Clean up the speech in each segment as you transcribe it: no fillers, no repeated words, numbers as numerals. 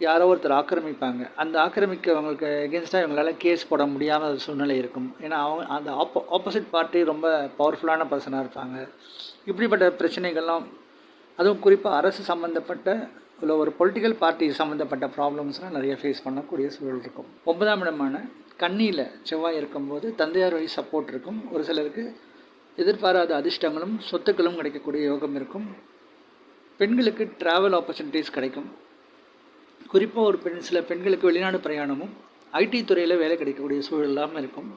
யாரோ ஒருத்தர் ஆக்கிரமிப்பாங்க. அந்த ஆக்கிரமிக்கிறவங்களுக்கு எகென்ஸ்டாக இவங்களால கேஸ் போட முடியாத ஒரு சூழ்நிலை இருக்கும். ஏன்னா அவங்க அந்த ஆப்போசிட் பார்ட்டி ரொம்ப பவர்ஃபுல்லான பர்சனாக இருப்பாங்க. இப்படிப்பட்ட பிரச்சனைகள்லாம், அதுவும் குறிப்பாக அரசு சம்மந்தப்பட்ட இல்லை ஒரு பொலிட்டிக்கல் பார்ட்டி சம்மந்தப்பட்ட ப்ராப்ளம்ஸ்லாம் நிறைய ஃபேஸ் பண்ணக்கூடிய சூழல் இருக்கும். 9ஆம் இடமான கன்னியில் செவ்வாய் இருக்கும்போது தந்தையார் வழி சப்போர்ட் இருக்கும். ஒரு சிலருக்கு எதிர்பாராத அதிர்ஷ்டங்களும் சொத்துக்களும் கிடைக்கக்கூடிய யோகம் இருக்கும். பெண்களுக்கு ட்ராவல் ஆப்பர்ச்சுனிட்டிஸ் கிடைக்கும். குறிப்பாக சில பெண்களுக்கு வெளிநாடு பிரயாணமும் ஐடி துறையில் வேலை கிடைக்கக்கூடிய சூழல் இல்லாமல் இருக்கும்.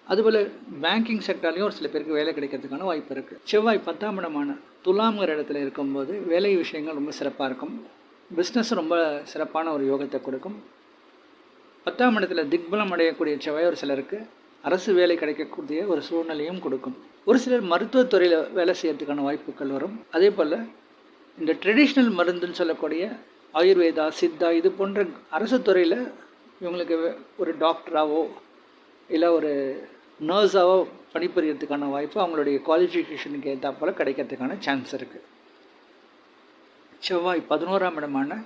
அதுபோல் பேங்கிங் செக்டார்லேயும் ஒரு சில பேருக்கு வேலை கிடைக்கிறதுக்கான வாய்ப்பு இருக்குது. செவ்வாய் 10ஆம் இடமான துலாம்ங்கிற இடத்துல இருக்கும்போது வேலை விஷயங்கள் ரொம்ப சிறப்பாக இருக்கும். பிஸ்னஸ் ரொம்ப சிறப்பான ஒரு யோகத்தை கொடுக்கும். 10ஆம் இடத்துல திக்பலம் அடையக்கூடிய செவ்வாய் ஒரு சிலருக்கு அரசு வேலை கிடைக்கக்கூடிய ஒரு சூழ்நிலையும் கொடுக்கும். ஒரு சிலர் மருத்துவத்துறையில் வேலை செய்யறதுக்கான வாய்ப்புகள் வரும். அதே போல் இந்த ட்ரெடிஷ்னல் மருந்துன்னு சொல்லக்கூடிய ஆயுர்வேதா, சித்தா இது போன்ற அரசு துறையில் இவங்களுக்கு ஒரு டாக்டராகவோ இல்லை ஒரு நர்ஸாகவோ பணிபுரியறதுக்கான வாய்ப்பு அவங்களுடைய குவாலிஃபிகேஷனுக்கு ஏற்றா போல் கிடைக்கிறதுக்கான சான்ஸ் இருக்குது. செவ்வாய் 11ஆம் இடமான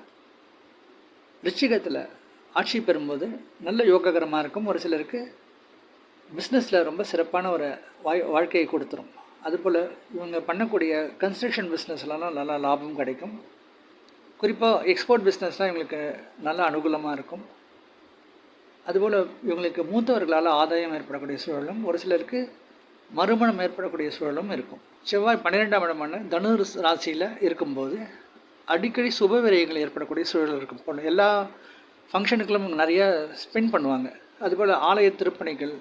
ரிச்சிகத்தில் ஆட்சி பெறும்போது நல்ல யோககரமாக இருக்கும். ஒரு சிலருக்கு பிஸ்னஸில் ரொம்ப சிறப்பான ஒரு வாழ்க்கையை கொடுத்துரும். அதுபோல் இவங்க பண்ணக்கூடிய கன்ஸ்ட்ரக்ஷன் பிஸ்னஸ்லாம் நல்லா லாபம் கிடைக்கும். குறிப்பாக எக்ஸ்போர்ட் பிஸ்னஸ்லாம் இவங்களுக்கு நல்ல அனுகூலமாக இருக்கும். அதுபோல் இவங்களுக்கு மூத்தவர்களால் ஆதாயம் ஏற்படக்கூடிய சூழலும், ஒரு சிலருக்கு மறுமணம் ஏற்படக்கூடிய சூழலும் இருக்கும். செவ்வாய் 12ஆம் இடமான தனுர் ராசியில் இருக்கும்போது அடிக்கடி சுப விரயங்கள் ஏற்படக்கூடிய சூழல் இருக்கும். எல்லா ஃபங்க்ஷனுக்களும் நிறைய ஸ்பெண்ட் பண்ணுவாங்க. அதுபோல் ஆலய திருப்பணிகள்,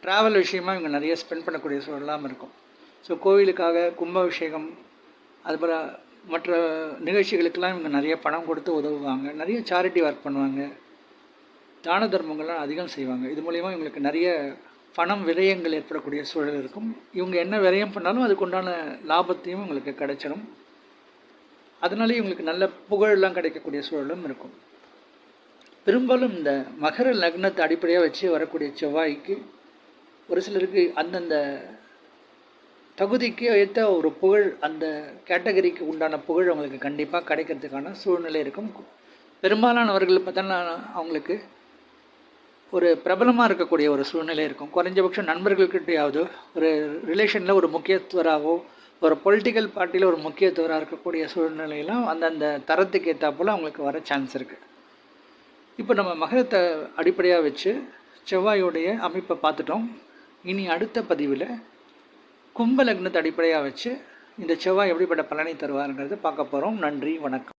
ட்ராவல் விஷயமாக இவங்க நிறைய ஸ்பெண்ட் பண்ணக்கூடிய சூழலாம் இருக்கும். ஸோ கோவிலுக்காக கும்பாபிஷேகம் அதுபோல் மற்ற நிகழ்ச்சிகளுக்கெல்லாம் இவங்க நிறைய பணம் கொடுத்து உதவுவாங்க. நிறைய சேரிட்டி ஒர்க் பண்ணுவாங்க. தான தர்மங்கள்லாம் அதிகம் செய்வாங்க. இது மூலிமா இவங்களுக்கு நிறைய பணம் விரயங்கள் ஏற்படக்கூடிய சூழல் இருக்கும். இவங்க என்ன விரயம் பண்ணாலும் அதுக்குண்டான லாபத்தையும் இவங்களுக்கு கிடைச்சிடும். அதனாலே இவங்களுக்கு நல்ல புகழெல்லாம் கிடைக்கக்கூடிய சூழலும் இருக்கும். பெரும்பாலும் இந்த மகர லக்னத்தை அடிப்படையாக வச்சு வரக்கூடிய செவ்வாய்க்கு ஒரு சிலருக்கு அந்தந்த தகுதிக்கு ஏற்ற ஒரு புகழ், அந்த கேட்டகரிக்கு உண்டான புகழ் அவங்களுக்கு கண்டிப்பாக கிடைக்கிறதுக்கான சூழ்நிலை இருக்கும். பெரும்பாலானவர்கள் பார்த்தோன்னா அவங்களுக்கு ஒரு பிரபலமாக இருக்கக்கூடிய ஒரு சூழ்நிலை இருக்கும். குறைஞ்சபட்சம் நண்பர்கள்கிட்டையாவது ஒரு ரிலேஷனில் ஒரு முக்கியத்துவராகவோ ஒரு பொலிட்டிக்கல் பார்ட்டியில் ஒரு முக்கியத்துவராக இருக்கக்கூடிய சூழ்நிலையெல்லாம் அந்தந்த தரத்துக்கு ஏற்றா போல் அவங்களுக்கு வர சான்ஸ் இருக்குது. இப்போ நம்ம மகரத்தை அடிப்படையாக வச்சு செவ்வாயோடைய அமைப்பை பார்த்துட்டோம். இனி அடுத்த பதிவில் கும்ப லக்னத்தை அடிப்படையாக வச்சு இந்த செவ்வாய் எப்படிப்பட்ட பலனை தருவாருங்கிறத பார்க்க போகிறோம். நன்றி, வணக்கம்.